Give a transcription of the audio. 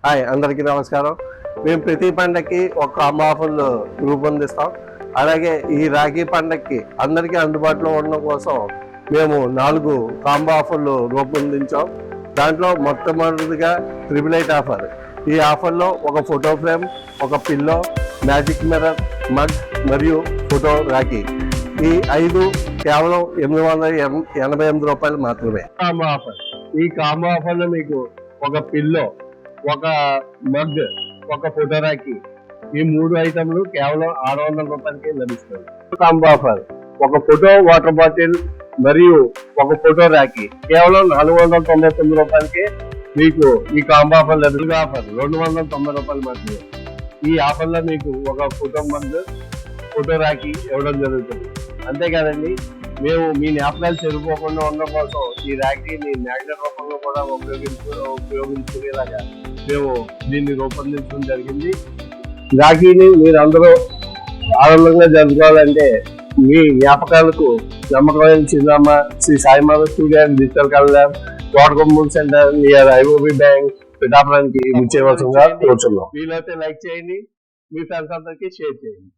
Hi, అందరికీ నమస్కారం. మేము ప్రతి పండగకి ఒక కాంబో ఆఫర్లు రూపొందిస్తాం. అలాగే ఈ రాఖీ పండగకి అందరికీ అందుబాటులో ఉండడం కోసం మేము 4 కాంబో ఆఫర్లు రూపొందించాం. దాంట్లో మొట్టమొదటిగా 888 ఆఫర్. ఈ ఆఫర్లో ఒక ఫోటో ఫ్రేమ్, ఒక పిల్లో, మ్యాజిక్ మిర్రర్, మగ్ మరియు ఫోటో రాఖీ, ఈ 5 కేవలం 888 రూపాయలు మాత్రమే. Combo offer. ఈ కాంబో ఆఫర్లో మీకు ఒక పిల్లో, ఒక మగ్, ఒక ఫోటో రాఖీ, ఈ 3 ఐటమ్లు కేవలం 600 రూపాయలకి లభిస్తుంది. కాంబో ఆఫర్ ఒక ఫోటో వాటర్ బాటిల్ మరియు ఒక ఫోటో రాఖీ కేవలం 499 రూపాయలకి మీకు ఈ కాంబో ఆఫర్ లభిస్తుంది. ఆఫర్ 290 రూపాయలు మాత్రమే. ఈ ఆఫర్లో మీకు ఒక ఫోటో మగ్, ఫోటో రాఖీ ఇవ్వడం జరుగుతుంది. అంతేకాదండి, మేము మీ జ్ఞాపకాలు చెడిపోకుండా ఉండడం కోసం ఈ రాఖీని మ్యాగ్నెట్ రూపంలో కూడా ఉపయోగించుకునేలాగా మేము దీన్ని రూపొందించడం జరిగింది. రాఖీని మీరు అందరూ ఆనందంగా జరుపుకోవాలంటే మీ జ్ఞాపకాలకు నమ్మకమైన చిరునామా Shri Saimadhava studio and digital colour, Thotakommuru centre near IOB bank, పిఠాపురానికి ఇచ్చేవలసిందిగా కోరుతున్నాం. వీలైతే లైక్ చేయండి, మీ ఫ్రెండ్స్ అందరికీ షేర్ చేయండి.